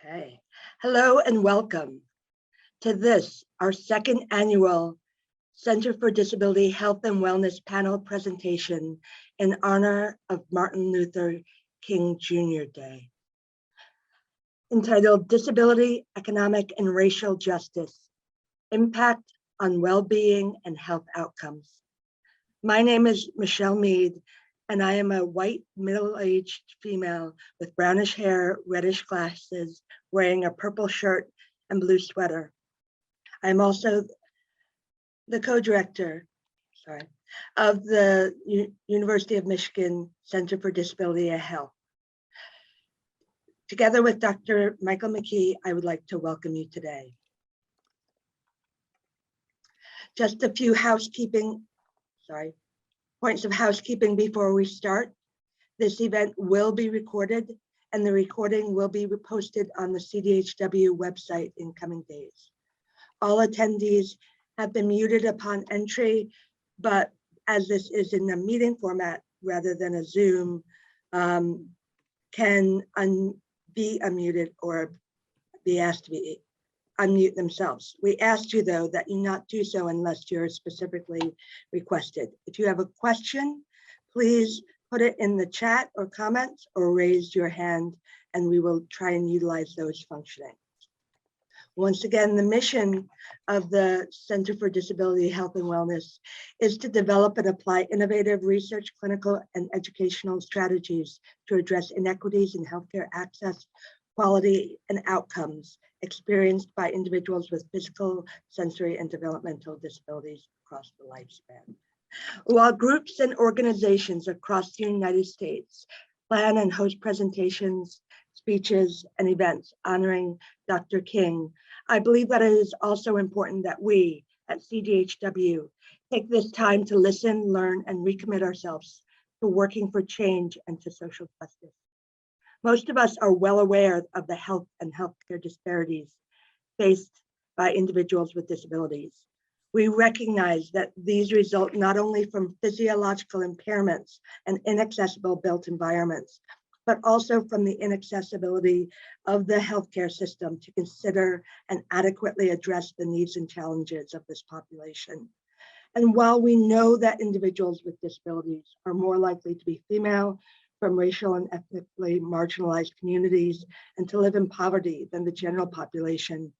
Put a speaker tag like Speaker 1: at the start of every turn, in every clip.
Speaker 1: Okay. Hello and welcome to this, our second annual Center for Disability Health and Wellness panel presentation in honor of Martin Luther King Jr. Day, entitled Disability, Economic and Racial Justice, Impact on Well-Being and Health Outcomes. My name is Michelle Mead, and I am a white, middle-aged female with brownish hair, reddish glasses, wearing a purple shirt and blue sweater. I'm also the co-director, of the University of Michigan Center for Disability and Health. Together with Dr. Michael McKee, I would like to welcome you today. Just a few points of housekeeping before we start. This event will be recorded, and the recording will be posted on the CDHW website in coming days. All attendees have been muted upon entry, but as this is in a meeting format rather than a Zoom, can be unmuted or be asked to unmute themselves. We asked you, though, that you not do so unless you're specifically requested. If you have a question, please put it in the chat or comments or raise your hand, and we will try and utilize those functioning. Once again, the mission of the Center for Disability Health and Wellness is to develop and apply innovative research, clinical, and educational strategies to address inequities in healthcare access, quality, and outcomes experienced by individuals with physical, sensory, and developmental disabilities across the lifespan. While groups and organizations across the United States plan and host presentations, speeches, and events honoring Dr. King, I believe that it is also important that we at CDHW take this time to listen, learn, and recommit ourselves to working for change and to social justice. Most of us are well aware of the health and healthcare disparities faced by individuals with disabilities. We recognize that these result not only from physiological impairments and inaccessible built environments, but also from the inaccessibility of the healthcare system to consider and adequately address the needs and challenges of this population. And while we know that individuals with disabilities are more likely to be female, from racial and ethnically marginalized communities, and to live in poverty than the general population,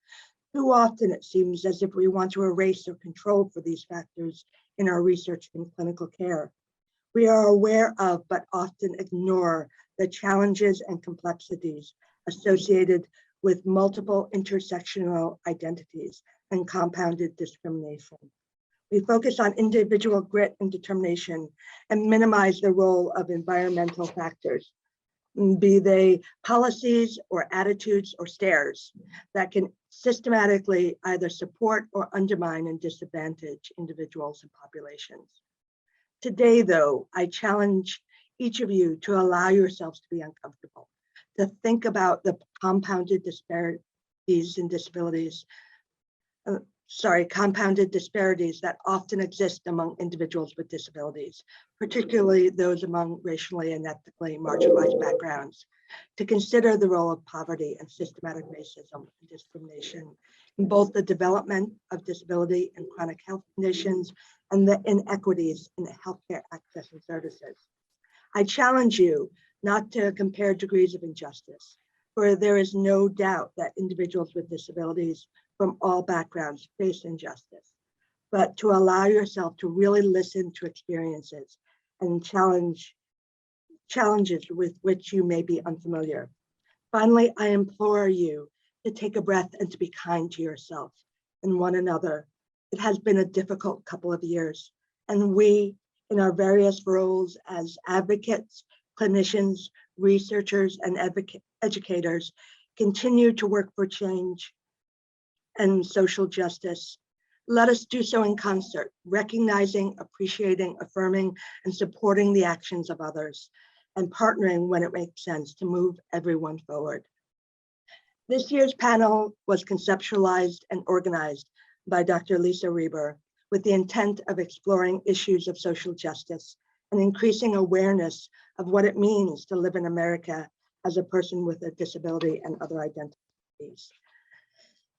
Speaker 1: too often it seems as if we want to erase or control for these factors in our research and clinical care. We are aware of, but often ignore, the challenges and complexities associated with multiple intersectional identities and compounded discrimination. We focus on individual grit and determination and minimize the role of environmental factors, be they policies or attitudes or stares that can systematically either support or undermine and disadvantage individuals and populations. Today, though, I challenge each of you to allow yourselves to be uncomfortable, to think about the compounded disparities in disabilities, compounded disparities that often exist among individuals with disabilities, particularly those among racially and ethnically marginalized backgrounds, to consider the role of poverty and systematic racism and discrimination in both the development of disability and chronic health conditions and the inequities in healthcare access and services. I challenge you not to compare degrees of injustice, for there is no doubt that individuals with disabilities from all backgrounds face injustice, but to allow yourself to really listen to experiences and challenges with which you may be unfamiliar. Finally, I implore you to take a breath and to be kind to yourself and one another. It has been a difficult couple of years, and we, in our various roles as advocates, clinicians, researchers, and educators, continue to work for change and social justice. Let us do so in concert, recognizing, appreciating, affirming, and supporting the actions of others, and partnering when it makes sense to move everyone forward. This year's panel was conceptualized and organized by Dr. Lisa Roeber with the intent of exploring issues of social justice and increasing awareness of what it means to live in America as a person with a disability and other identities. identities.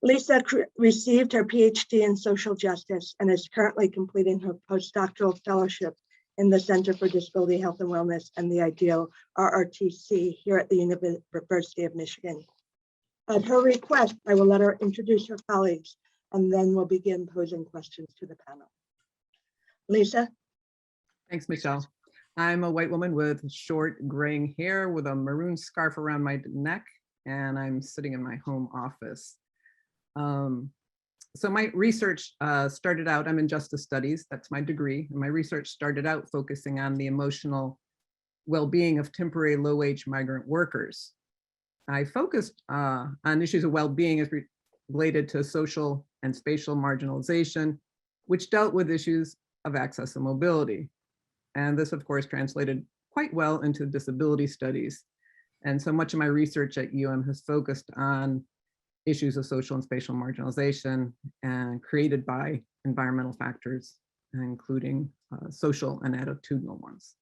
Speaker 1: Lisa received her PhD in social justice and is currently completing her postdoctoral fellowship in the Center for Disability Health and Wellness and the Ideal, RRTC, here at the University of Michigan. At her request, I will let her introduce her colleagues, and then we'll begin posing questions to the panel. Lisa?
Speaker 2: Thanks, Michelle. I'm a white woman with short graying hair with a maroon scarf around my neck, and I'm sitting in my home office. So my research started out, I'm in justice studies, that's my degree, and my research started out focusing on the emotional well-being of temporary low-wage migrant workers. I focused on issues of well-being as related to social and spatial marginalization, which dealt with issues of access and mobility. And this, of course, translated quite well into disability studies. And so much of my research at UM has focused on issues of social and spatial marginalization and created by environmental factors, including social and attitudinal ones.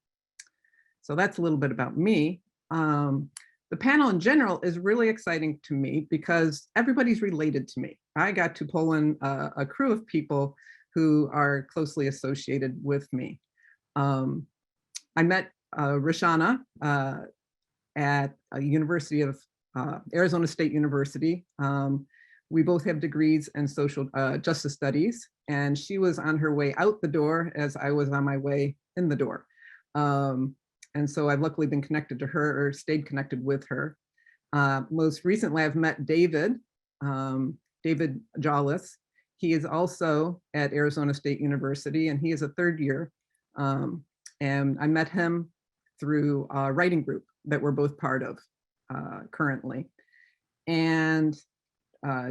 Speaker 2: So that's a little bit about me. The panel in general is really exciting to me because everybody's related to me. I got to pull in a crew of people who are closely associated with me. I met Roshana at a University of Arizona State University. We both have degrees in social justice studies, and she was on her way out the door as I was on my way in the door. And so I've luckily been connected to her, or stayed connected with her. Most recently, I've met David, David Jollis. He is also at Arizona State University, and he is a third year. And I met him through a writing group that we're both part of currently. And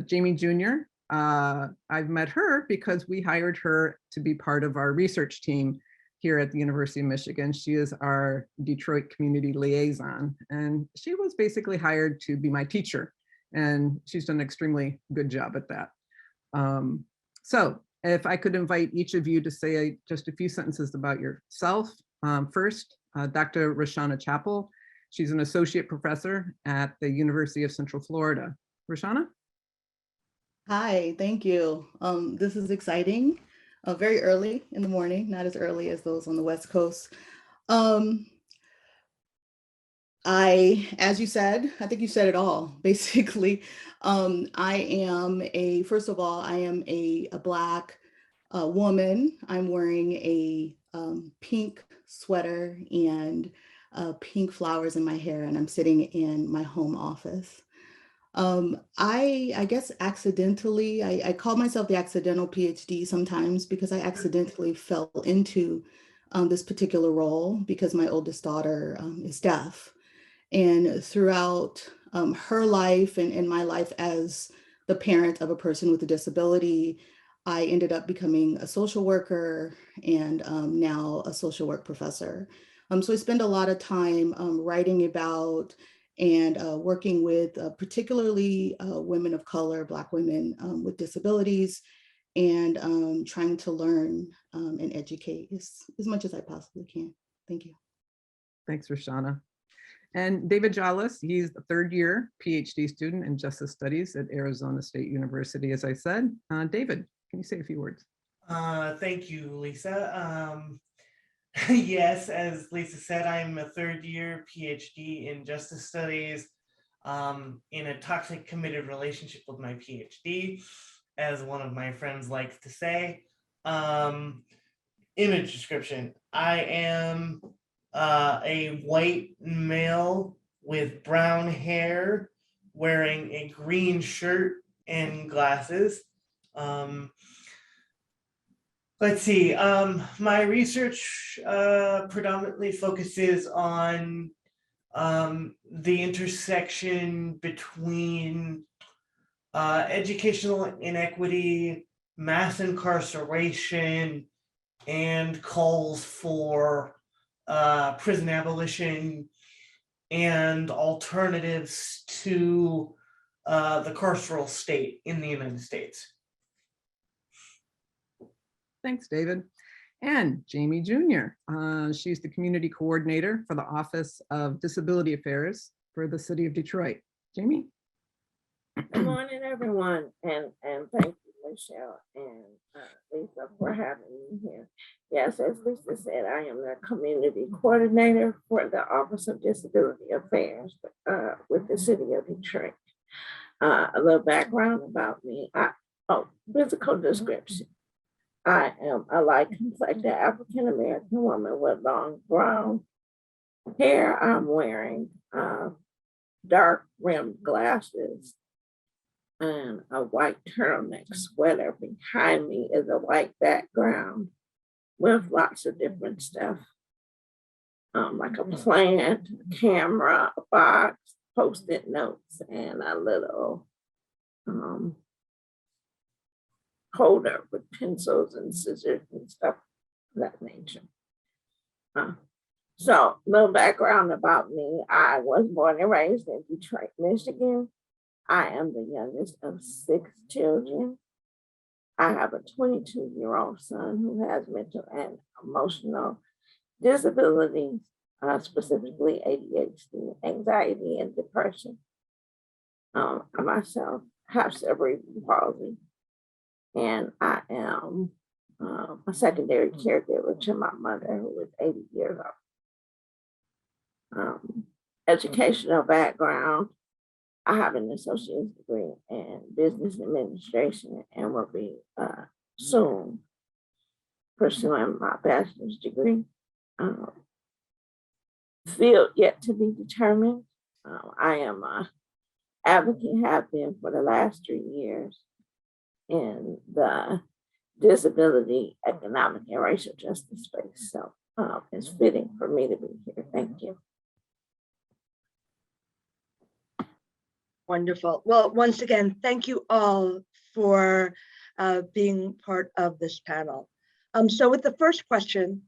Speaker 2: Jamie Jr., I've met her because we hired her to be part of our research team here at the University of Michigan. She is our Detroit community liaison, and she was basically hired to be my teacher, and she's done an extremely good job at that. So if I could invite each of you to say just a few sentences about yourself. First, Dr. Roshana Chappell. She's an associate professor at the University of Central Florida. Roshana?
Speaker 3: Hi, thank you. This is exciting. Very early in the morning, not as early as those on the West Coast. As you said, I think you said it all, basically. First of all, I am a Black woman. I'm wearing a pink sweater and pink flowers in my hair, and I'm sitting in my home office. I guess accidentally, I call myself the accidental PhD sometimes because I accidentally fell into this particular role because my oldest daughter is deaf. And throughout her life and my life as the parent of a person with a disability, I ended up becoming a social worker and now a social work professor. So I spend a lot of time writing about and working with particularly women of color, Black women with disabilities, and trying to learn and educate as much as I possibly can. Thank you.
Speaker 2: Thanks, Roshana. And David Jollis, he's the third year PhD student in justice studies at Arizona State University, as I said. David, can you say a few words?
Speaker 4: Thank you, Lisa. Yes, as Lisa said, I'm a third year PhD in justice studies in a toxic committed relationship with my PhD, as one of my friends likes to say. Image description. I am a white male with brown hair, wearing a green shirt and glasses. Let's see, my research predominantly focuses on the intersection between educational inequity, mass incarceration, and calls for prison abolition and alternatives to the carceral state in the United States.
Speaker 2: Thanks, David. And Jamie Jr. She's the community coordinator for the Office of Disability Affairs for the City of Detroit. Jamie?
Speaker 5: Good morning, everyone, and thank you, Michelle and Lisa, for having me here. Yes, as Lisa said, I am the community coordinator for the Office of Disability Affairs with the City of Detroit. A little background about me. Physical description. I am a light complected African American woman with long brown hair. I'm wearing dark rimmed glasses and a white turtleneck sweater. Behind me is a white background with lots of different stuff, like a plant, a camera, a box, post-it notes, and a little holder with pencils and scissors and stuff of that nature. So, little background about me. I was born and raised in Detroit, Michigan. I am the youngest of 6 children. I have a 22-year-old son who has mental and emotional disabilities, specifically ADHD, anxiety, and depression. I myself have cerebral palsy, and I am a secondary caregiver to my mother, who is 80 years old. Educational background. I have an associate's degree in business administration and will be soon pursuing my bachelor's degree. Field yet to be determined. I am an advocate, have been for the last 3 years in the disability, economic, and racial justice space. So it's fitting for me to be here. Thank you.
Speaker 1: Wonderful. Well, once again, thank you all for being part of this panel. So with the first question,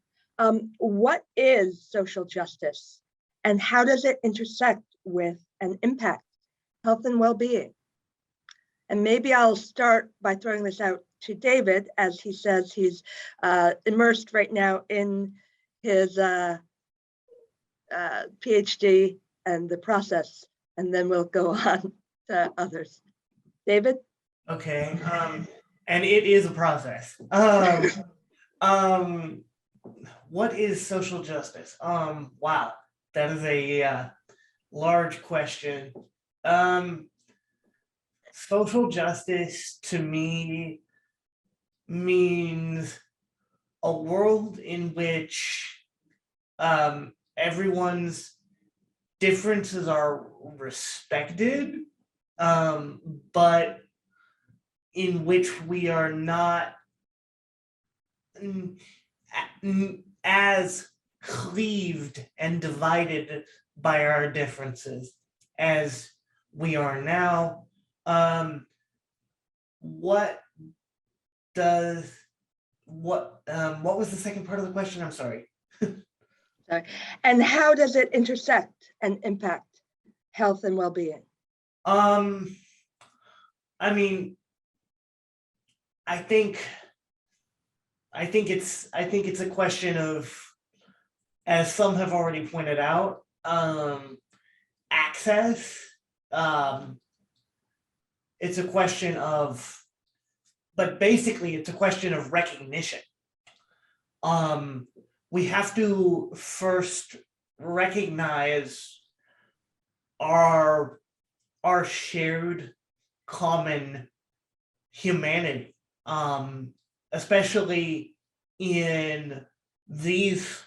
Speaker 1: what is social justice and how does it intersect with and impact health and well-being? And maybe I'll start by throwing this out to David, as he says he's immersed right now in his PhD and the process, and then we'll go on to others. David?
Speaker 4: Okay, and it is a process. What is social justice? Wow, that is a large question. Social justice to me means a world in which everyone's differences are respected, but in which we are not as cleaved and divided by our differences as we are now. What was the second part of the question? I'm sorry.
Speaker 1: Sorry. And how does it intersect and impact health and well-being?
Speaker 4: I mean, I think it's a question of, as some have already pointed out, access. It's a question of, but basically it's a question of recognition. We have to first recognize our shared common humanity, especially in these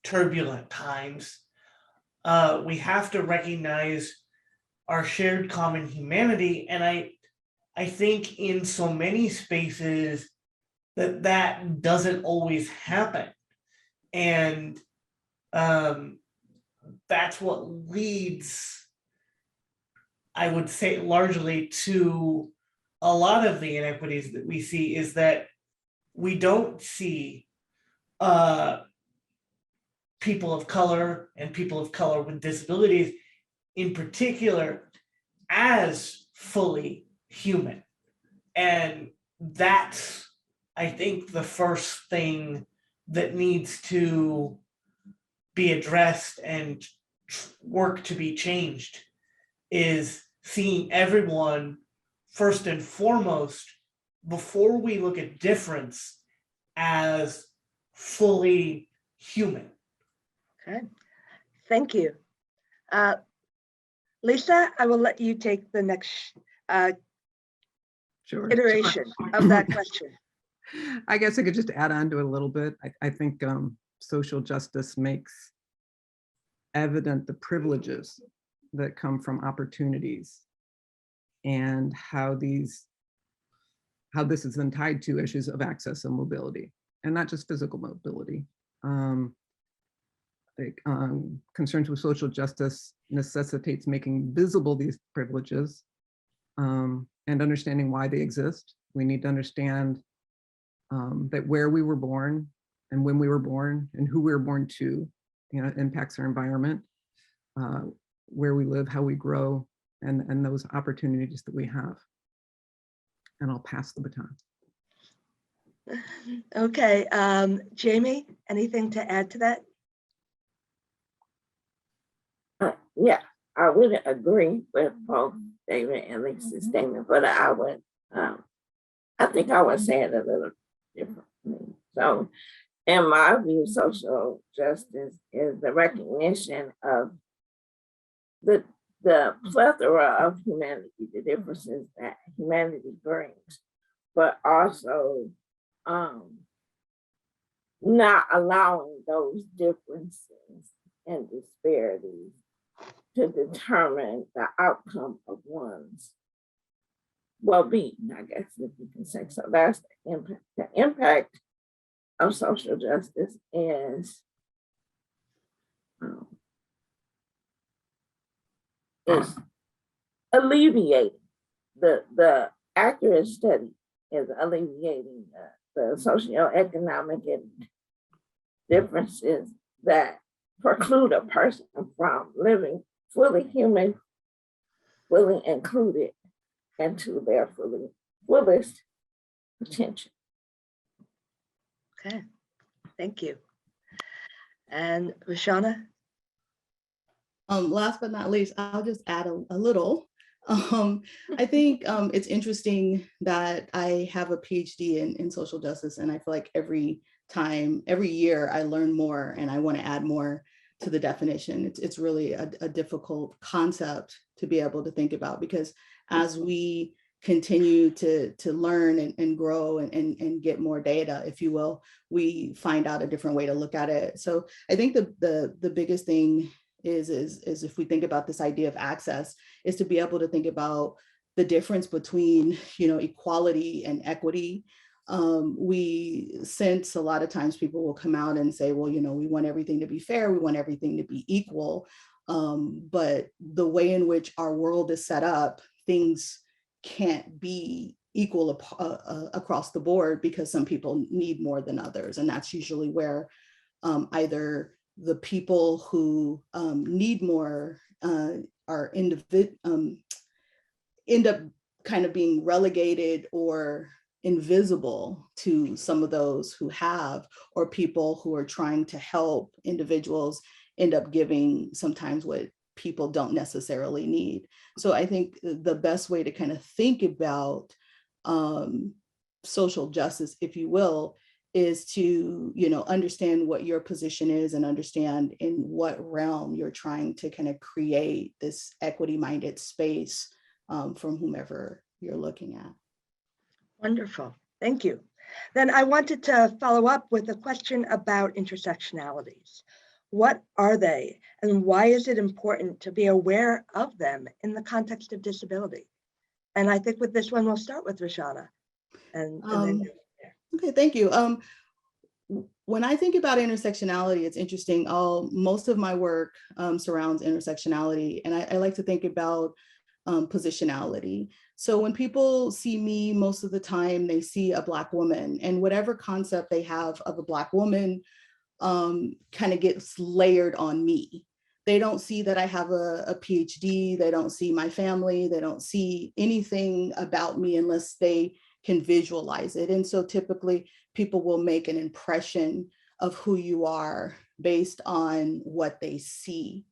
Speaker 4: turbulent times. We have to recognize our shared common humanity, and I think in so many spaces that doesn't always happen, and that's what leads, I would say, largely to a lot of the inequities that we see, is that we don't see people of color and people of color with disabilities in particular as fully human. And that's, I think, the first thing that needs to be addressed and work to be changed, is seeing everyone first and foremost before we look at difference as fully human.
Speaker 1: Okay, thank you. Lisa, I will let you take the next
Speaker 2: Sure.
Speaker 1: iteration of that question.
Speaker 2: I guess I could just add on to it a little bit. I think social justice makes evident the privileges that come from opportunities and how this is then tied to issues of access and mobility, and not just physical mobility. Concerns with social justice necessitates making visible these privileges and understanding why they exist. We need to understand that where we were born and when we were born and who we were born to, impacts our environment, where we live, how we grow, and those opportunities that we have. And I'll pass the baton.
Speaker 1: Okay, Jamie, anything to add to that?
Speaker 5: Yeah, I would agree with both David and Lisa's statement, but I think I would say it a little differently. So in my view, social justice is the recognition of the plethora of humanity, the differences that humanity brings, but also not allowing those differences and disparities to determine the outcome of one's well-being, I guess, if you can say so. That's the impact. The impact of social justice is alleviating the accurate study is alleviating the socioeconomic differences that preclude a person from living fully human, fully included, and to their fullest potential.
Speaker 1: Okay, thank you. And Rashana?
Speaker 3: Last but not least, I'll just add a little. I think it's interesting that I have a PhD in social justice, and I feel like every year I learn more and I want to add more to the definition. It's really a difficult concept to be able to think about, because as we continue to learn and grow and get more data, if you will, we find out a different way to look at it. So I think the biggest thing is if we think about this idea of access, is to be able to think about the difference between, equality and equity. We sense a lot of times people will come out and say, well, we want everything to be fair, we want everything to be equal. But the way in which our world is set up, things can't be equal across the board, because some people need more than others. And that's usually where either the people who need more are end up kind of being relegated or invisible to some of those who have, or people who are trying to help individuals end up giving sometimes what people don't necessarily need. So I think the best way to kind of think about social justice, if you will, is to, understand what your position is and understand in what realm you're trying to kind of create this equity-minded space from whomever you're looking at.
Speaker 1: Wonderful, thank you. Then I wanted to follow up with a question about intersectionalities. What are they, and why is it important to be aware of them in the context of disability? And I think with this one, we'll start with Rashana. And then
Speaker 3: okay, thank you. When I think about intersectionality, it's interesting. Most of my work surrounds intersectionality, and I like to think about positionality. So when people see me, most of the time they see a Black woman, and whatever concept they have of a Black woman kind of gets layered on me. They don't see that I have a PhD, they don't see my family, they don't see anything about me unless they can visualize it. And so typically people will make an impression of who you are based on what they see.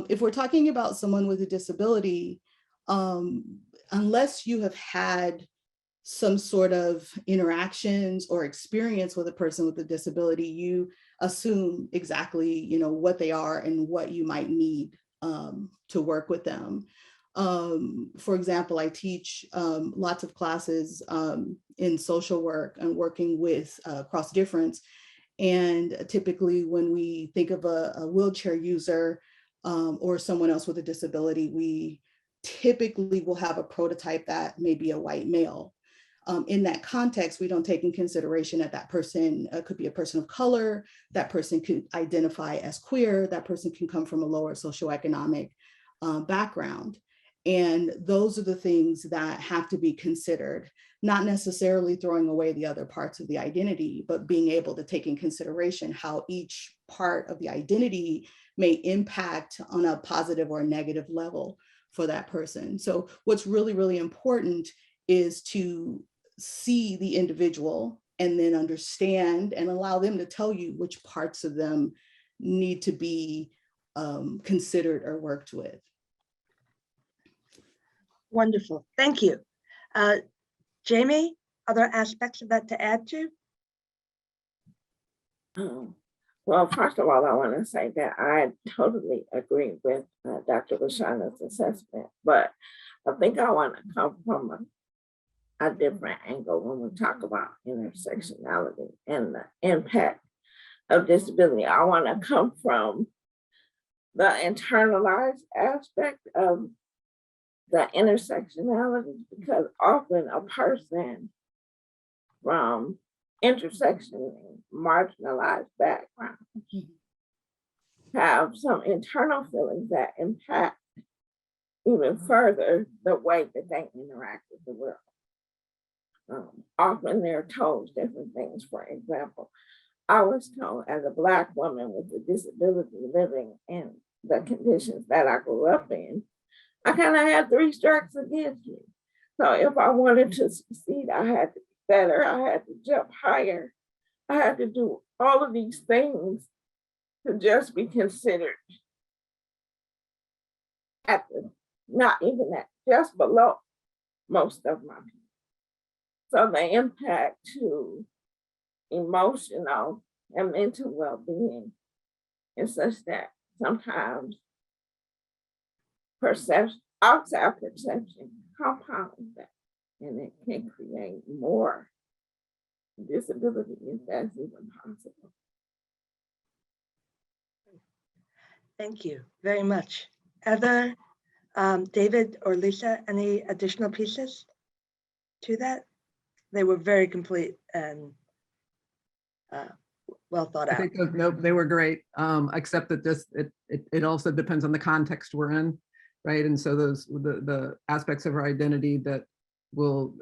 Speaker 3: If we're talking about someone with a disability, unless you have had some sort of interactions or experience with a person with a disability, you assume exactly, what they are and what you might need to work with them. For example, I teach lots of classes in social work and working with cross difference. And typically when we think of a wheelchair user or someone else with a disability, we typically will have a prototype that may be a white male. In that context, we don't take in consideration that person could be a person of color, that person could identify as queer, that person can come from a lower socioeconomic background. And those are the things that have to be considered, not necessarily throwing away the other parts of the identity, but being able to take in consideration how each part of the identity may impact on a positive or negative level for that person. So what's really, really important is to see the individual and then understand and allow them to tell you which parts of them need to be considered or worked with.
Speaker 1: Wonderful, thank you. Jamie, other aspects of that to add to?
Speaker 5: Well, first of all, I want to say that I totally agree with Dr. Rashana's assessment, but I think I want to come from a different angle when we talk about intersectionality and the impact of disability. I want to come from the internalized aspect of the intersectionality, because often a person from intersectionally marginalized backgrounds have some internal feelings that impact even further the way that they interact with the world. Often they're told different things. For example, I was told as a Black woman with a disability living in the conditions that I grew up in, I kind of had 3 strikes against me. So if I wanted to succeed, I had to be better. I had to jump higher. I had to do all of these things to just be considered at the, not even at, just below most of my people. So the impact to emotional and mental well-being is such that sometimes perception, outside perception compounds that, and it can create more disability if that's even possible.
Speaker 1: Thank you very much. Other, David or Lisa, any additional pieces to that? They were very complete and well thought
Speaker 2: I
Speaker 1: out.
Speaker 2: think nope, they were great. Except that it also depends on the context we're in, right? And so those the aspects of our identity that will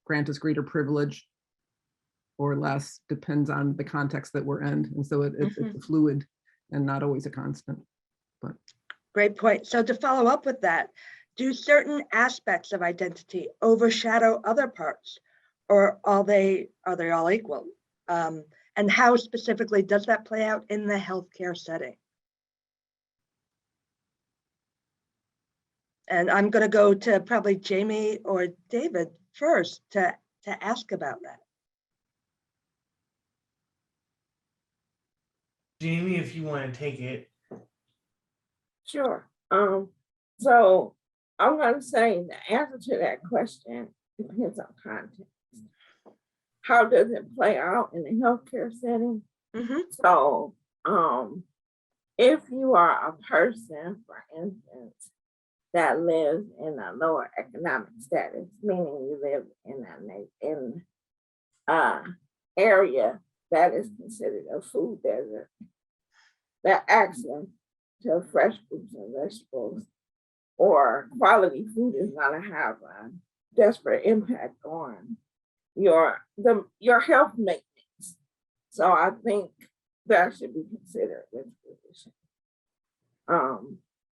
Speaker 2: grant us greater privilege or less depends on the context that we're in, and so it's fluid and not always a constant. But
Speaker 1: great point. So to follow up with that, do certain aspects of identity overshadow other parts, or are they all equal? And how specifically does that play out in the healthcare setting? And I'm going to go to probably Jamie or David first to ask about that.
Speaker 4: Jamie, if you want to take it.
Speaker 5: Sure. So I'm going to say the answer to that question depends on context. How does it play out in the healthcare setting? So if you are a person, for instance, that lives in a lower economic status, meaning you live in an area that is considered a food desert, that access to fresh fruits and vegetables or quality food is going to have a desperate impact on your health maintenance. So I think that should be considered with physicians.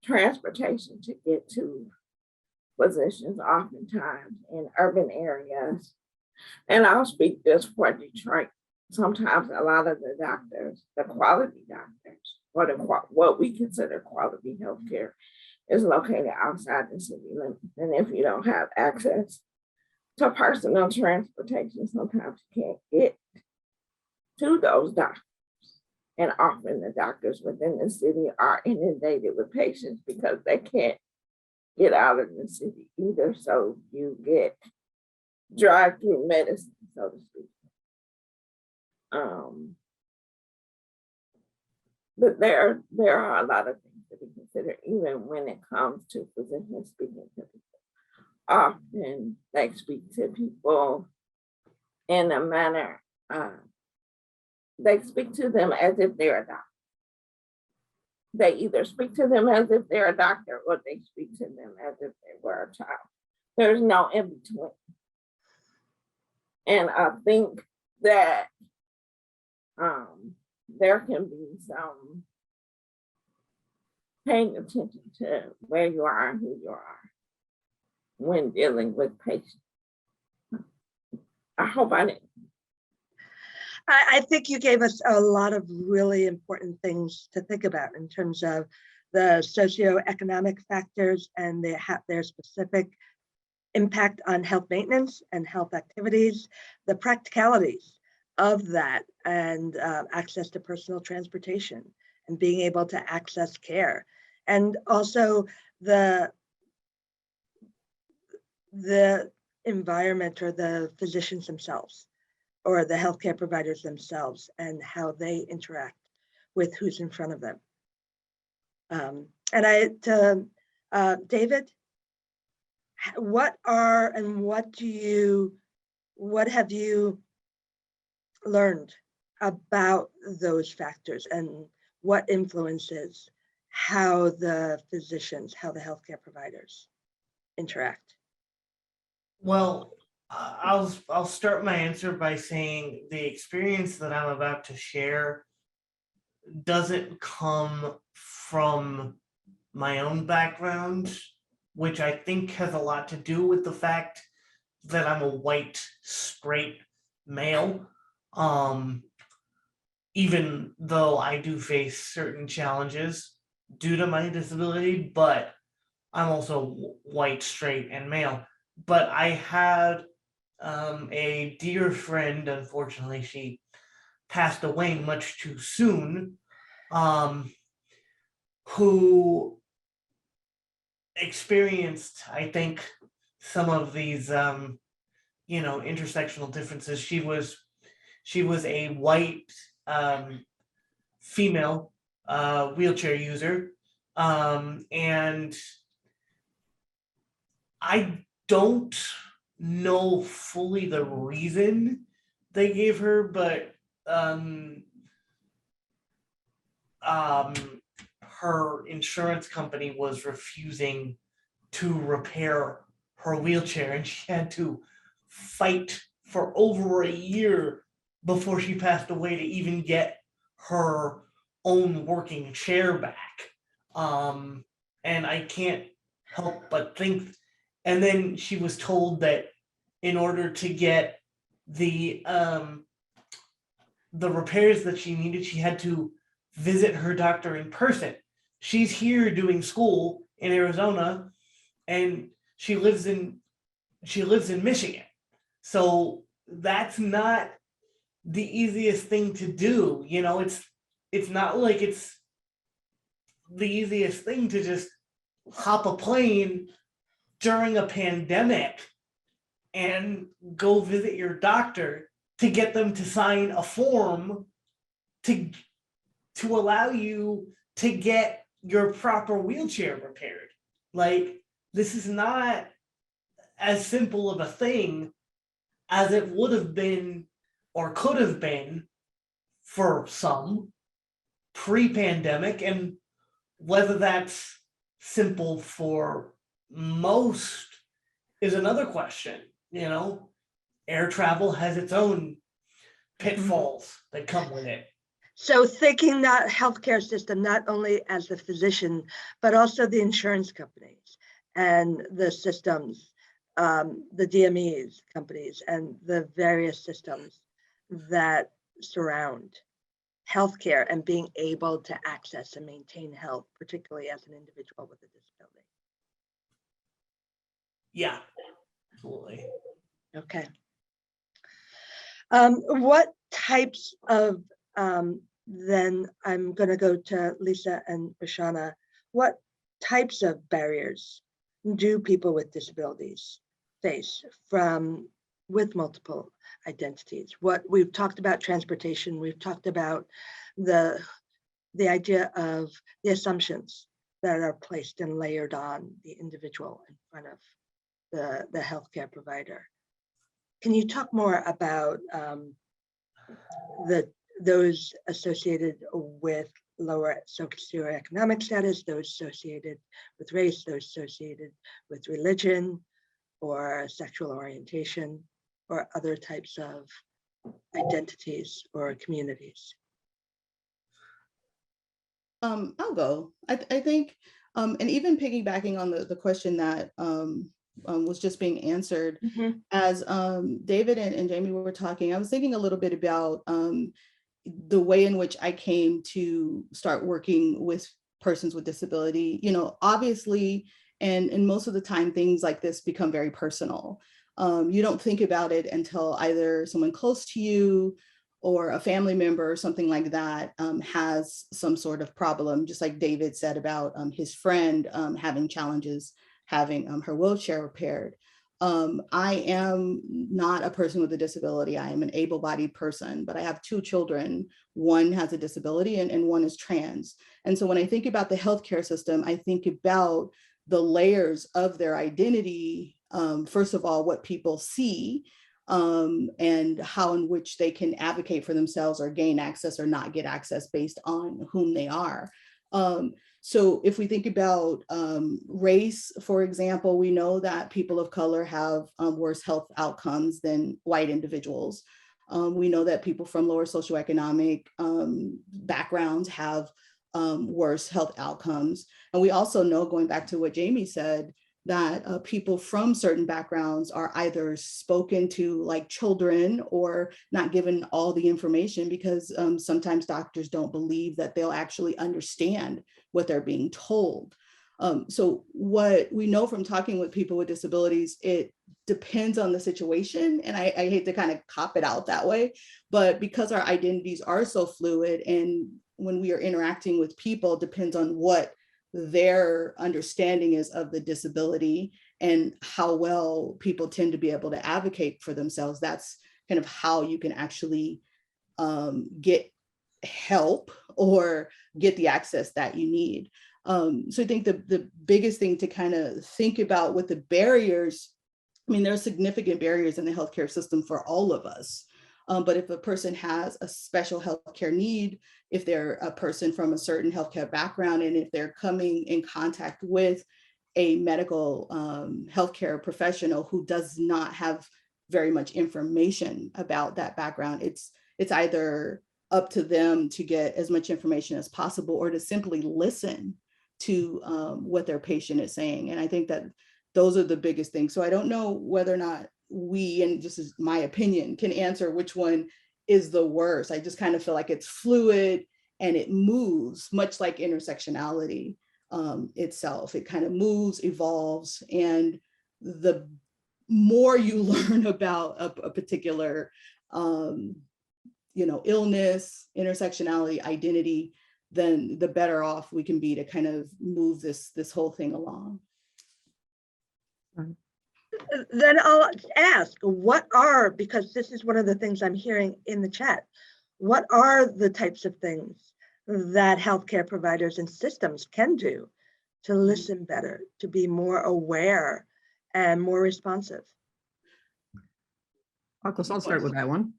Speaker 5: Transportation to get to physicians oftentimes in urban areas. And I'll speak this for Detroit. Sometimes a lot of the doctors, the quality doctors, or what we consider quality healthcare, is located outside the city limits. And if you don't have access to personal transportation, sometimes you can't get to those doctors. And often the doctors within the city are inundated with patients because they can't get out of the city either. So you get drive-through medicine, so to speak. But there are a lot of things to be considered, even when it comes to physicians speaking to people. Often they speak to people in a manner, they speak to them as if they're a doctor. They either speak to them as if they're a doctor or they speak to them as if they were a child. There's no in between. And I think that there can be some paying attention to where you are and who you are when dealing with patients. I hope I didn't.
Speaker 1: I think you gave us a lot of really important things to think about in terms of the socioeconomic factors and their specific impact on health maintenance and health activities, the practicalities of that, and access to personal transportation and being able to access care, and also the environment or the physicians themselves or the healthcare providers themselves and how they interact with who's in front of them. David, what have you learned about those factors and what influences how the physicians, how the healthcare providers interact?
Speaker 4: Well, I'll start my answer by saying the experience that I'm about to share doesn't come from my own background, which I think has a lot to do with the fact that I'm a white, straight male. Even though I do face certain challenges due to my disability, but I'm also white, straight, and male. But I had a dear friend, unfortunately, she passed away much too soon, who experienced, I think, some of these, intersectional differences. She was a white female wheelchair user, and I don't know fully the reason they gave her, but her insurance company was refusing to repair her wheelchair, and she had to fight for over a year before she passed away to even get her own working chair back. And I can't help but think, and then she was told that in order to get the repairs that she needed, she had to visit her doctor in person. She's here doing school in Arizona, and she lives in Michigan. So that's not the easiest thing to do. It's not like it's the easiest thing to just hop a plane during a pandemic and go visit your doctor to get them to sign a form to allow you to get your proper wheelchair repaired. Like, this is not as simple of a thing as it would have been or could have been for some pre-pandemic, and whether that's simple for most is another question. Air travel has its own pitfalls that come with it.
Speaker 1: So thinking that healthcare system, not only as the physician, but also the insurance companies and the systems, the DMEs companies and the various systems that surround healthcare and being able to access and maintain health, particularly as an individual with a disability.
Speaker 4: Yeah, absolutely.
Speaker 1: Okay. What types of, then I'm going to go to Lisa and Rashana. What types of barriers do people with disabilities face with multiple identities? What we've talked about transportation, we've talked about the idea of the assumptions that are placed and layered on the individual in front of the healthcare provider. Can you talk more about those associated with lower socioeconomic status, those associated with race, those associated with religion or sexual orientation, or other types of identities or communities?
Speaker 3: I'll go. I think, and even piggybacking on the question that was just being answered, as David and Jamie were talking, I was thinking a little bit about the way in which I came to start working with persons with disability. You know, obviously, and most of the time, things like this become very personal. You don't think about it until either someone close to you or a family member or something like that has some sort of problem, just like David said about his friend having challenges, having her wheelchair repaired. I am not a person with a disability. I am an able-bodied person, but I have two children. One has a disability and one is trans. And so when I think about the healthcare system, I think about the layers of their identity. First of all, what people see, and how in which they can advocate for themselves or gain access or not get access based on whom they are. So if we think about race, for example, we know that people of color have worse health outcomes than white individuals. We know that people from lower socioeconomic backgrounds have worse health outcomes. And we also know, going back to what Jamie said, that people from certain backgrounds are either spoken to like children or not given all the information because sometimes doctors don't believe that they'll actually understand what they're being told. So what we know from talking with people with disabilities, it depends on the situation. And I hate to kind of cop it out that way, but because our identities are so fluid and when we are interacting with people, depends on what their understanding is of the disability and how well people tend to be able to advocate for themselves. That's kind of how you can actually get help or get the access that you need. So I think the biggest thing to kind of think about with the barriers, I mean, there are significant barriers in the healthcare system for all of us. But if a person has a special healthcare need, if they're a person from a certain healthcare background, and if they're coming in contact with a medical healthcare professional who does not have very much information about that background, it's either up to them to get as much information as possible or to simply listen to what their patient is saying. And I think that those are the biggest things. So I don't know whether or not we, and just as my opinion, can answer which one is the worst. I just kind of feel like it's fluid and it moves, much like intersectionality itself. It kind of moves, evolves, and the more you learn about a particular illness, intersectionality, identity, then the better off we can be to kind of move this whole thing along.
Speaker 1: Then I'll ask, because this is one of the things I'm hearing in the chat, what are the types of things that healthcare providers and systems can do to listen better, to be more aware and more responsive?
Speaker 2: I'll start with that one.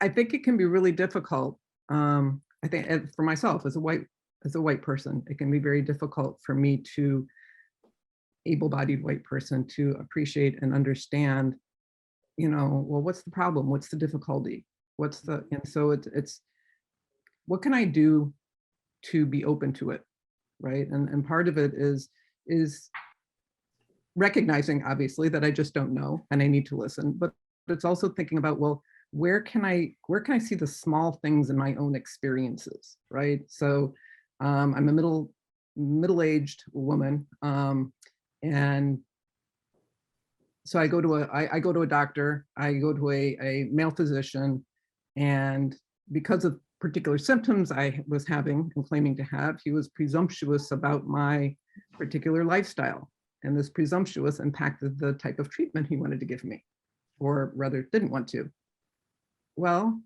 Speaker 2: I think it can be really difficult. I think for myself as a white person, it can be very difficult for me to able-bodied white person to appreciate and understand, well, what's the problem? What's the difficulty? And so it's what can I do to be open to it, right? And part of it is recognizing, obviously, that I just don't know and I need to listen, but it's also thinking about, well, where can I see the small things in my own experiences, right? So I'm a middle-aged woman, and so I go to a doctor, I go to a male physician, and because of particular symptoms I was having and claiming to have, he was presumptuous about my particular lifestyle. And this presumptuous impacted the type of treatment he wanted to give me, or rather didn't want to. Well,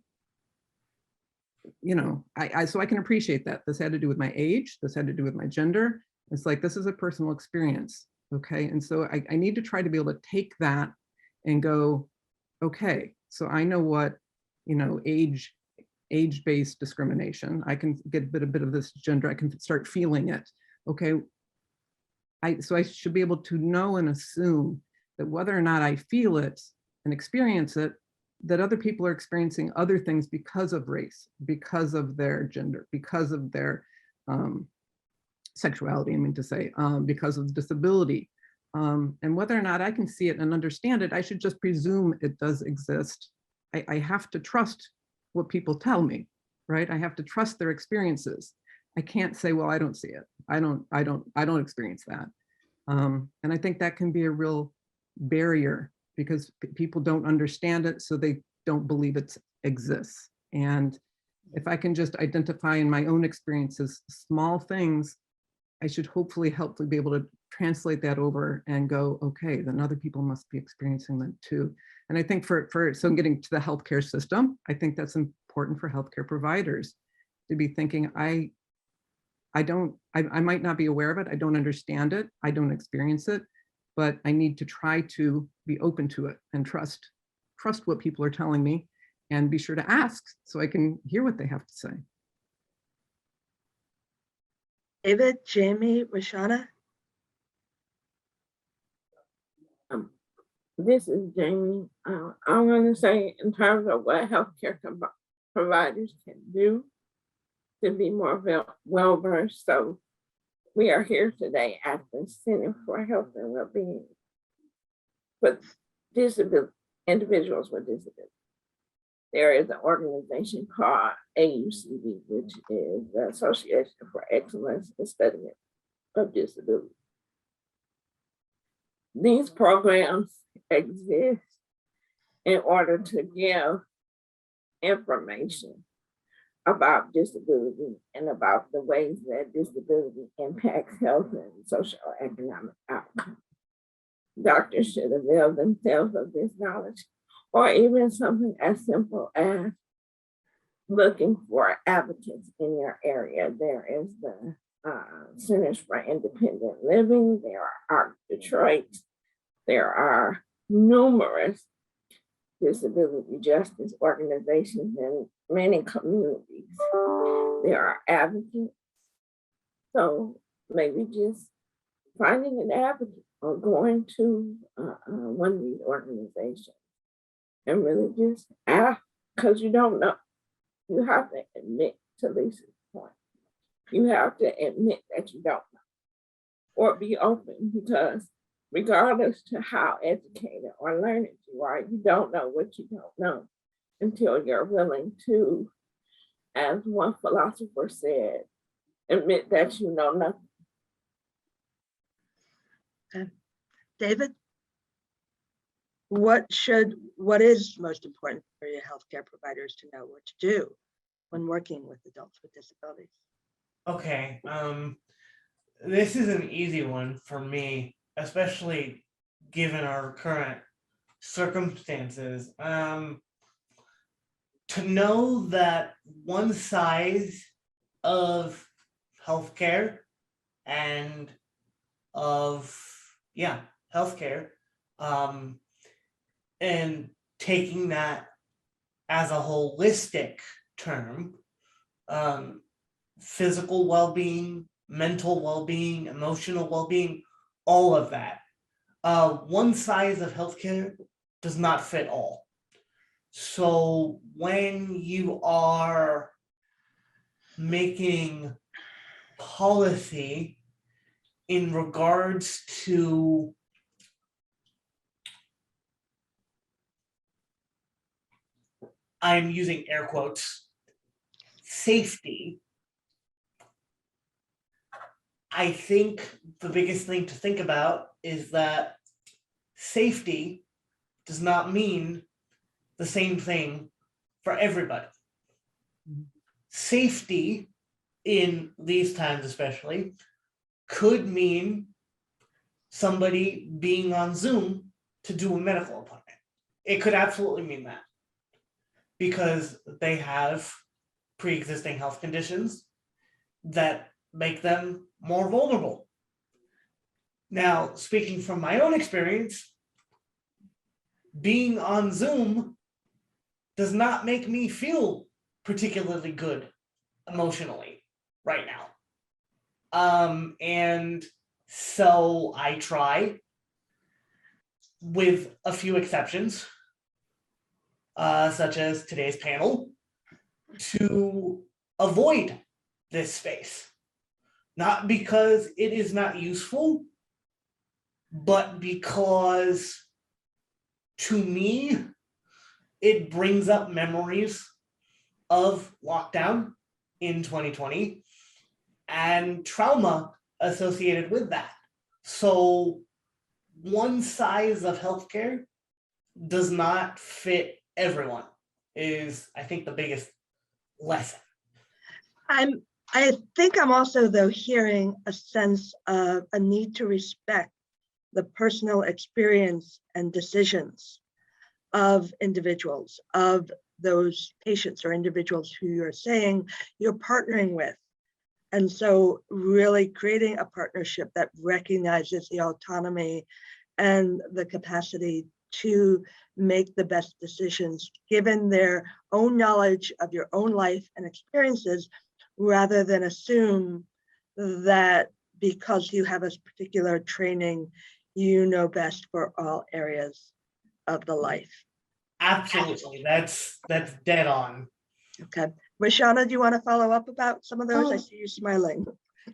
Speaker 2: you know, so I can appreciate that. This had to do with my age. This had to do with my gender. It's like, this is a personal experience. Okay. And so I need to try to be able to take that and go, okay, so I know what, you know, age-based discrimination. I can get a bit of this gender. I can start feeling it. Okay. So I should be able to know and assume that whether or not I feel it and experience it, that other people are experiencing other things because of race, because of their gender, because of their sexuality, I mean to say, because of disability. And whether or not I can see it and understand it, I should just presume it does exist. I have to trust what people tell me, right? I have to trust their experiences. I can't say, well, I don't see it. I don't experience that. And I think that can be a real barrier because people don't understand it, so they don't believe it exists. And if I can just identify in my own experiences small things, I should hopefully be able to translate that over and go, okay, then other people must be experiencing that too. And I think so I'm getting to the healthcare system, I think that's important for healthcare providers to be thinking, I might not be aware of it, I don't understand it, I don't experience it, but I need to try to be open to it and trust what people are telling me and be sure to ask so I can hear what they have to say.
Speaker 1: David, Jamie, Rashana?
Speaker 5: This is Jamie. I'm going to say in terms of what healthcare providers can do to be more well-versed. So we are here today at the Center for Health and Wellbeing for individuals with disabilities. There is an organization called AUCD, which is the Association for Excellence in Study of Disability. These programs exist in order to give information about disability and about the ways that disability impacts health and social economic outcomes. Doctors should avail themselves of this knowledge, or even something as simple as looking for advocates in your area. There is the Centers for Independent Living, there are Detroit, there are numerous disability justice organizations in many communities. There are advocates. So maybe just finding an advocate or going to one of these organizations and really just ask, because you don't know. You have to admit, to Lisa's point, you have to admit that you don't know or be open, because regardless to how educated or learned you are, you don't know what you don't know until you're willing to, as one philosopher said, admit that you know nothing.
Speaker 1: Okay. David? What is most important for your healthcare providers to know what to do when working with adults with disabilities?
Speaker 4: Okay, this is an easy one for me, especially given our current circumstances. To know that one size of healthcare and of healthcare, and taking that as a holistic term, physical well-being, mental well-being, emotional well-being, all of that. One size of healthcare does not fit all. So when you are making policy in regards to I'm using air quotes, safety, I think the biggest thing to think about is that safety does not mean the same thing for everybody.
Speaker 2: Mhm.
Speaker 4: Safety in these times especially could mean somebody being on Zoom to do a medical appointment. It could absolutely mean that because they have pre-existing health conditions that make them more vulnerable. Now, speaking from my own experience, being on Zoom does not make me feel particularly good emotionally right now. And so I try, with a few exceptions, such as today's panel, to avoid this space. Not because it is not useful, but because to me, it brings up memories of lockdown in 2020 and trauma associated with that. So one size of healthcare does not fit everyone is, I think, the biggest lesson.
Speaker 1: I think I'm also, though, hearing a sense of a need to respect the personal experience and decisions of individuals, of those patients or individuals who you're saying you're partnering with. And so really creating a partnership that recognizes the autonomy and the capacity to make the best decisions given their own knowledge of your own life and experiences, rather than assume that because you have a particular training, you know best for all areas of the life.
Speaker 4: Absolutely, that's dead on.
Speaker 1: Okay, Rashana, do you want to follow up about some of those? I
Speaker 3: Oh.
Speaker 1: see you smiling.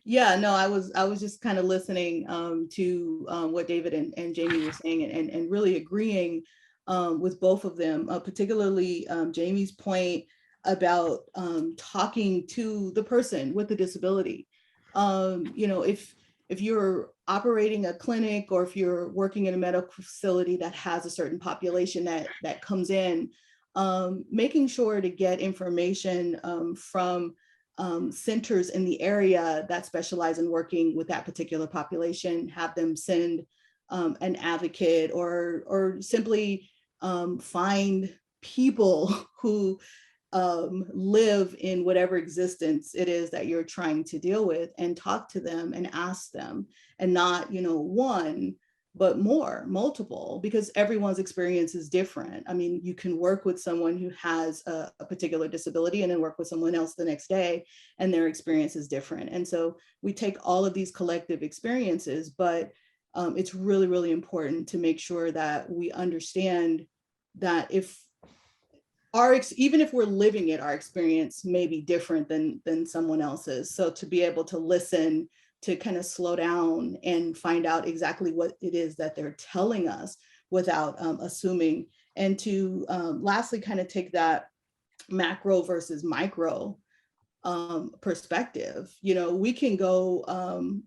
Speaker 3: Yeah, no, I was just kind of listening to what David and Jamie were saying, and really agreeing with both of them, particularly Jamie's point about talking to the person with the disability. You know, if you're operating a clinic or if you're working in a medical facility that has a certain population that comes in, making sure to get information from centers in the area that specialize in working with that particular population, have them send an advocate or simply find people who live in whatever existence it is that you're trying to deal with, and talk to them and ask them, and not, you know, one, but multiple, because everyone's experience is different. I mean, you can work with someone who has a particular disability and then work with someone else the next day, and their experience is different. And so we take all of these collective experiences, but it's really, really important to make sure that we understand that even if we're living it, our experience may be different than someone else's. So to be able to listen, to kind of slow down and find out exactly what it is that they're telling us without assuming, and to lastly kind of take that macro versus micro perspective. You know, we can go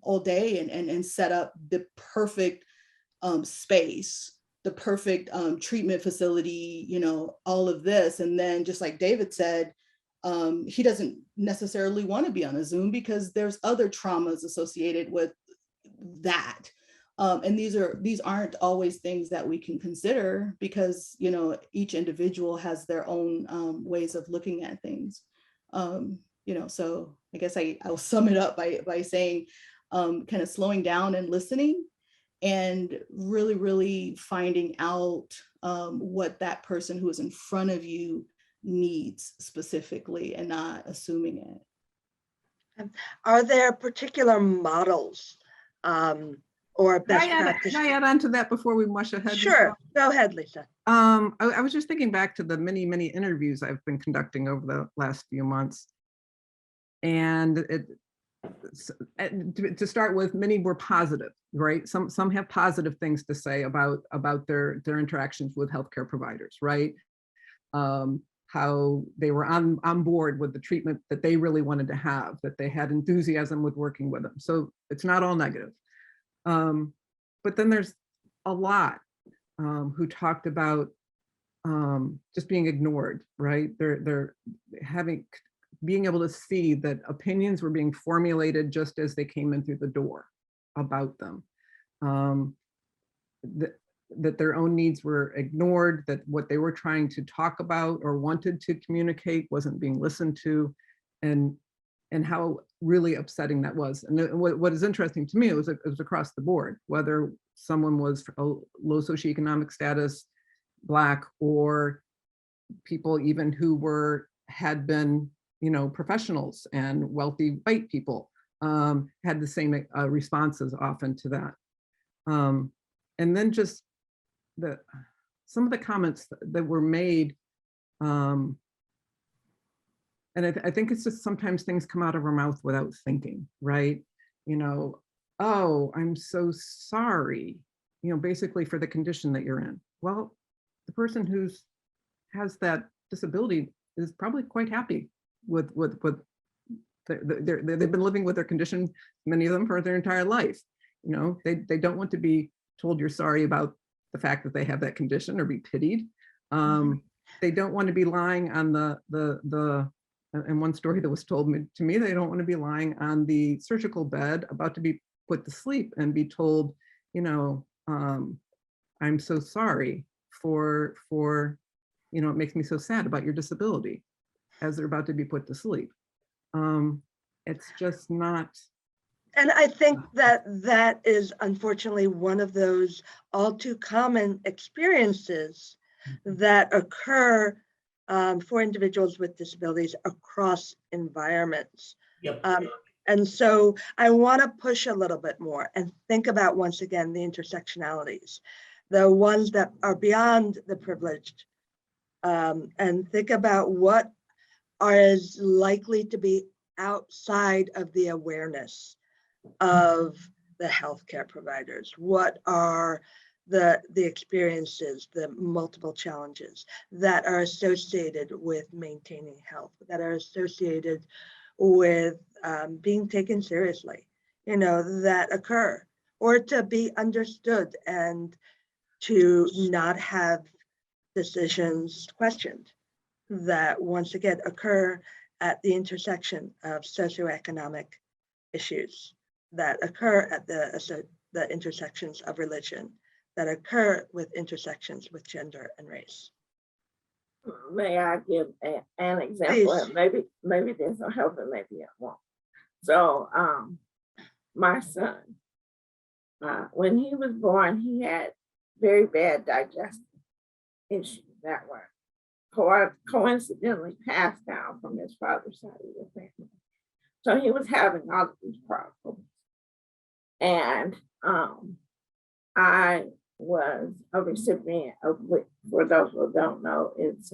Speaker 3: all day and set up the perfect space, the perfect treatment facility, you know, all of this. And then just like David said, he doesn't necessarily want to be on a Zoom because there's other traumas associated with that. And these aren't always things that we can consider because, you know, each individual has their own ways of looking at things. You know, so I guess I'll sum it up by saying kind of slowing down and listening, and really, really finding out what that person who is in front of you needs specifically, and not assuming it.
Speaker 1: Are there particular models or best practices?
Speaker 2: Can I add on to that before we mush ahead?
Speaker 1: Sure, go ahead, Lisa.
Speaker 2: I was just thinking back to the many, many interviews I've been conducting over the last few months. And to start with, many were positive, right? Some have positive things to say about their interactions with healthcare providers, right? how they were on board with the treatment that they really wanted to have, that they had enthusiasm with working with them. So it's not all negative. But then there's a lot who talked about just being ignored, right? They're being able to see that opinions were being formulated just as they came in through the door about them. That their own needs were ignored, that what they were trying to talk about or wanted to communicate wasn't being listened to, and how really upsetting that was. And what is interesting to me, it was across the board, whether someone was a low socioeconomic status, Black, or people even who had been, professionals and wealthy white people, had the same responses often to that. And then just some of the comments that were made, and I think it's just sometimes things come out of our mouth without thinking, right? Oh, I'm so sorry, basically for the condition that you're in. Well, the person who has that disability is probably quite happy with they've been living with their condition, many of them, for their entire life. They don't want to be told you're sorry about the fact that they have that condition or be pitied. They don't want to be lying on and one story that was told to me, they don't want to be lying on the surgical bed about to be put to sleep and be told, I'm so sorry for it makes me so sad about your disability, as they're about to be put to sleep. It's just not.
Speaker 1: And I think that is unfortunately one of those all too common experiences that occur for individuals with disabilities across environments.
Speaker 4: Yep.
Speaker 1: And so I want to push a little bit more and think about, once again, the intersectionalities, the ones that are beyond the privileged, and think about what is likely to be outside of the awareness of the healthcare providers. What are the experiences, the multiple challenges that are associated with maintaining health, that are associated with being taken seriously, that occur, or to be understood and to not have decisions questioned, that once again occur at the intersection of socioeconomic issues, that occur at the intersections of religion, that occur with intersections with gender and race.
Speaker 5: May I give an example?
Speaker 1: Please.
Speaker 5: And maybe this will help and maybe it won't. So my son, when he was born, he had very bad digestive issues that were coincidentally passed down from his father's side of the family. So he was having all of these problems. And I was a recipient of what, for those who don't know, it's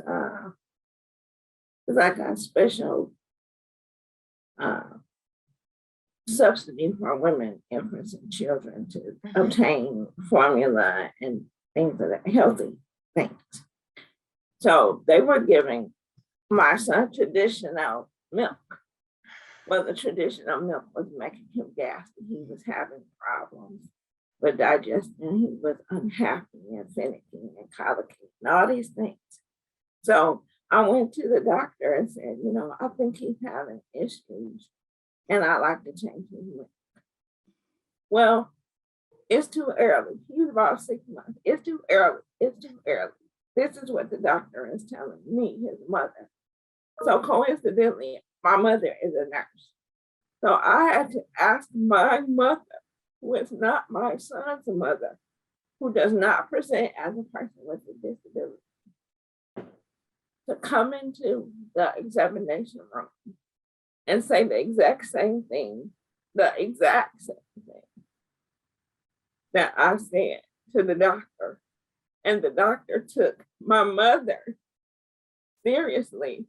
Speaker 5: like a special subsidy for women, infants, and children to obtain formula and things of that, healthy things. So they were giving my son traditional milk. Well, the traditional milk was making him gassy. He was having problems with digestion. He was unhappy and finicky and colicky and all these things. So I went to the doctor and said, I think he's having issues and I'd like to change his milk. Well, it's too early. He's about 6 months. It's too early. It's too early. This is what the doctor is telling me, his mother. So coincidentally, my mother is a nurse. So I had to ask my mother, who is not my son's mother, who does not present as a person with a disability, to come into the examination room and say the exact same thing that I said to the doctor. And the doctor took my mother seriously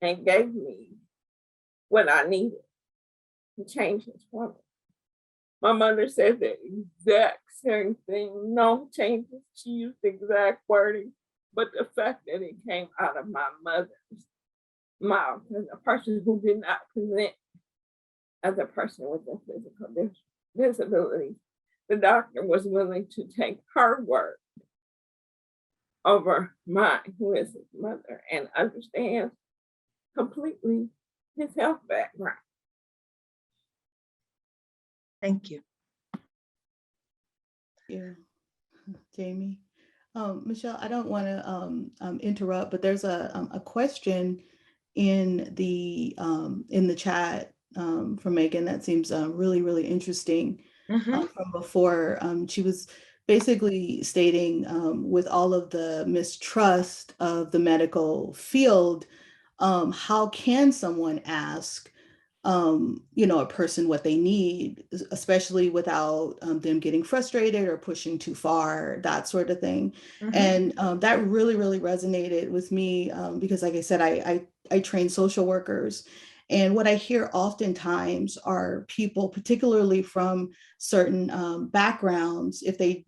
Speaker 5: and gave me what I needed to change his formula. My mother said the exact same thing, no changes. She used the exact wording. but the fact that it came out of my mother's mouth as a person who did not present as a person with a physical disability, the doctor was willing to take her word over mine, who is his mother, and understands completely his health background.
Speaker 1: Thank you.
Speaker 3: Yeah, Jamie. Michelle, I don't want to interrupt, but there's a question in the chat from Megan that seems really, really interesting.
Speaker 1: Mhm.
Speaker 3: From before. She was basically stating with all of the mistrust of the medical field, how can someone ask a person what they need, especially without them getting frustrated or pushing too far, that sort of thing.
Speaker 1: Mhm.
Speaker 3: And that really, really resonated with me because, like I said, I train social workers. And what I hear oftentimes are people, particularly from certain backgrounds, if they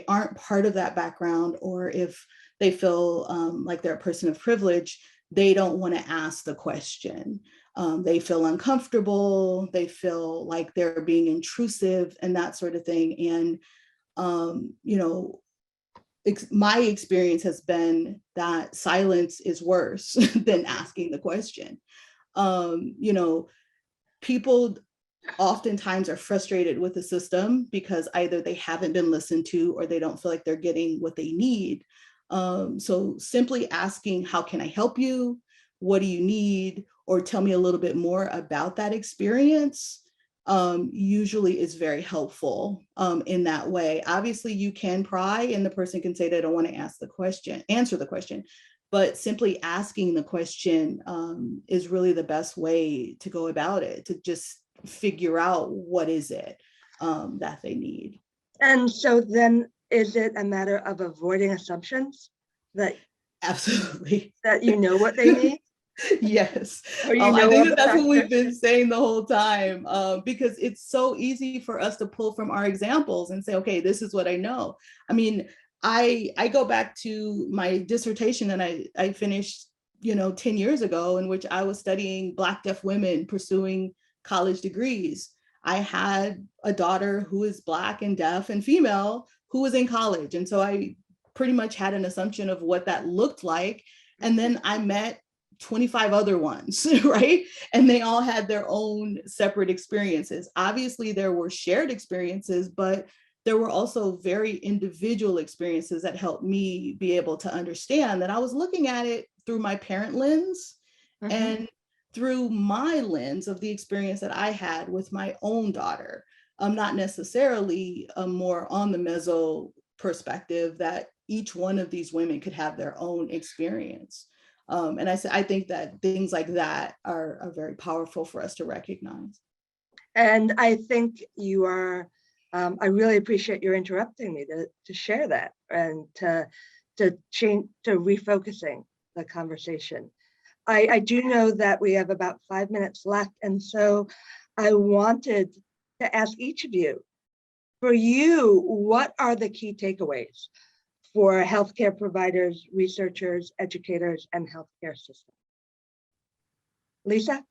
Speaker 3: aren't part of that background, or if they feel like they're a person of privilege, they don't want to ask the question. They feel uncomfortable, they feel like they're being intrusive and that sort of thing. And, my experience has been that silence is worse than asking the question. People oftentimes are frustrated with the system because either they haven't been listened to or they don't feel like they're getting what they need. So simply asking, how can I help you? What do you need? Or tell me a little bit more about that experience usually is very helpful in that way. Obviously, you can pry and the person can say they don't want to answer the question, but simply asking the question is really the best way to go about it, to just figure out what is it that they need.
Speaker 1: And so then is it a matter of avoiding assumptions that
Speaker 3: Absolutely.
Speaker 1: you know what they need?
Speaker 3: Yes.
Speaker 1: Or
Speaker 3: I think
Speaker 1: of
Speaker 3: that's
Speaker 1: the
Speaker 3: what we've
Speaker 1: factor?
Speaker 3: been saying the whole time, because it's so easy for us to pull from our examples and say, okay, this is what I know. I mean, I go back to my dissertation and I finished 10 years ago, in which I was studying Black deaf women pursuing college degrees. I had a daughter who is Black and deaf and female who was in college. And so I pretty much had an assumption of what that looked like. And then I met 25 other ones, right? And they all had their own separate experiences. Obviously, there were shared experiences, but there were also very individual experiences that helped me be able to understand that I was looking at it through my parent lens and through my lens of the experience that I had with my own daughter. Not necessarily more on the meso perspective that each one of these women could have their own experience. And I think that things like that are very powerful for us to recognize.
Speaker 1: And I think you are, I really appreciate your interrupting me to share that and to refocusing the conversation. I do know that we have about 5 minutes left. And so I wanted to ask each of you, for you, what are the key takeaways for healthcare providers, researchers, educators, and healthcare systems? Lisa?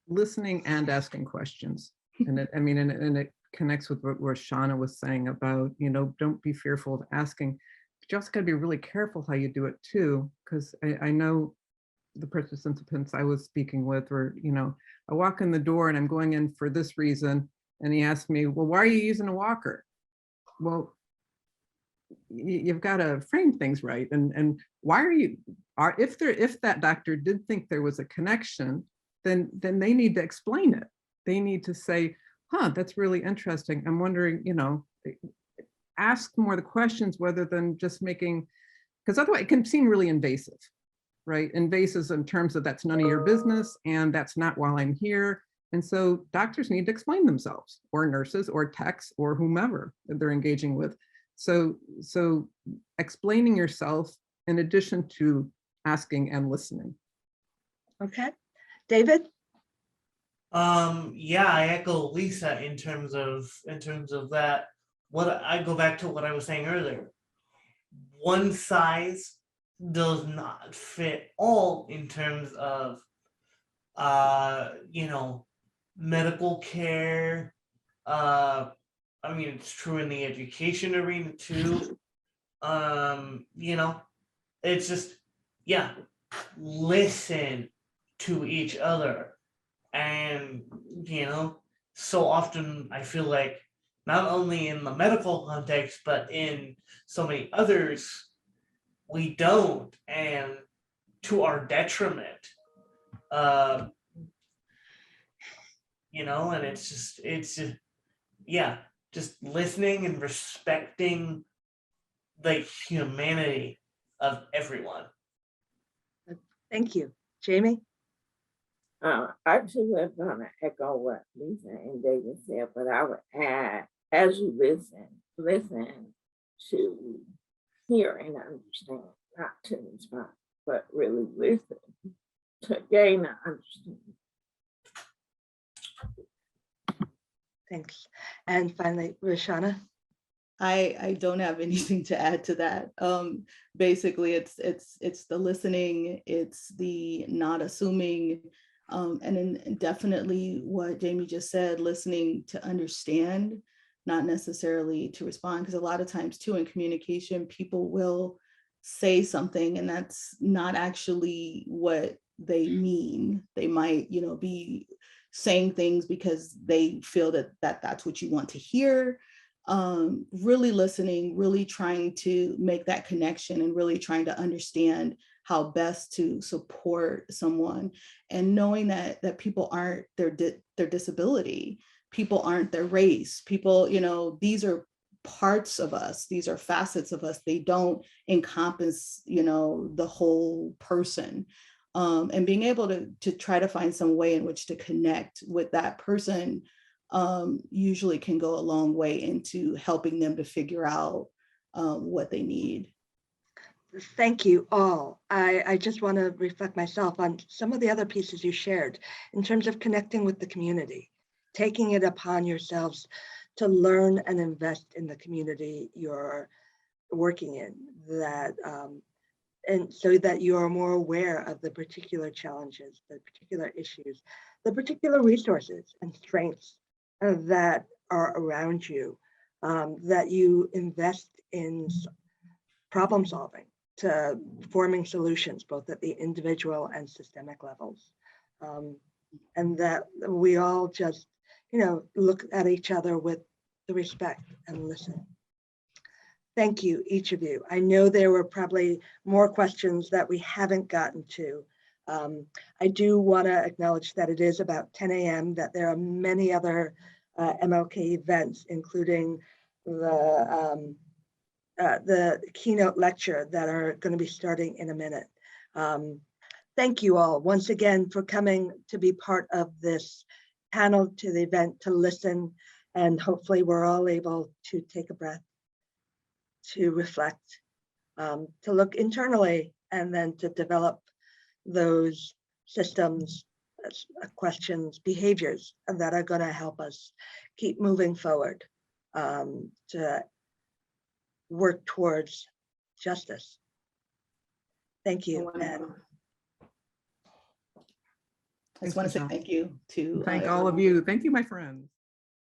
Speaker 2: Listening and asking questions. And it connects with what Shauna was saying about, don't be fearful of asking. But you also got to be really careful how you do it too, because I know the participants I was speaking with were, I walk in the door and I'm going in for this reason. And he asked me, well, why are you using a walker? Well, you've got to frame things right. And why if that doctor did think there was a connection, then they need to explain it. They need to say, that's really interesting. I'm wondering, ask more the questions rather than just making, because otherwise it can seem really invasive, right? Invasive in terms of that's none of your business and that's not while I'm here. And so doctors need to explain themselves, or nurses or techs or whomever that they're engaging with. So explaining yourself in addition to asking and listening.
Speaker 1: Okay. David?
Speaker 4: Yeah, I echo Lisa in terms of that. What I go back to what I was saying earlier. one size does not fit all in terms of medical care. I mean, it's true in the education arena too. It's just, yeah, listen to each other. And, so often I feel like not only in the medical context, but in so many others, we don't, and to our detriment. And it's just, yeah, just listening and respecting the humanity of everyone.
Speaker 1: Thank you. Jamie?
Speaker 5: I too was going to echo what Lisa and David said, but I would add, as you listen to hear and understand, not to respond, but really listen to gain an understanding.
Speaker 1: Thanks. And finally, Roshana?
Speaker 3: I don't have anything to add to that. Basically, it's the listening, it's the not assuming, and then definitely what Jamie just said, listening to understand, not necessarily to respond, because a lot of times too in communication, people will say something and that's not actually what they mean. They might, be saying things because they feel that that's what you want to hear. Really listening, really trying to make that connection and really trying to understand how best to support someone, and knowing that people aren't their disability, people aren't their race, people, these are parts of us, these are facets of us, they don't encompass, the whole person. And being able to try to find some way in which to connect with that person usually can go a long way into helping them to figure out what they need.
Speaker 1: Thank you all. I just want to reflect myself on some of the other pieces you shared in terms of connecting with the community, taking it upon yourselves to learn and invest in the community you're working in, and so that you are more aware of the particular challenges, the particular issues, the particular resources and strengths that are around you, that you invest in problem solving, to forming solutions, both at the individual and systemic levels. And that we all just, look at each other with the respect and listen. Thank you, each of you. I know there were probably more questions that we haven't gotten to. I do want to acknowledge that it is about 10 a.m., that there are many other MLK events, including the keynote lecture that are going to be starting in a minute. Thank you all once again for coming to be part of this panel, to the event, to listen, and hopefully we're all able to take a breath, to reflect, to look internally, and then to develop those systems, questions, behaviors that are going to help us keep moving forward, to work towards justice. Thank you. And
Speaker 3: I just want to say thank you to
Speaker 2: thank all of you. Thank you, my friends.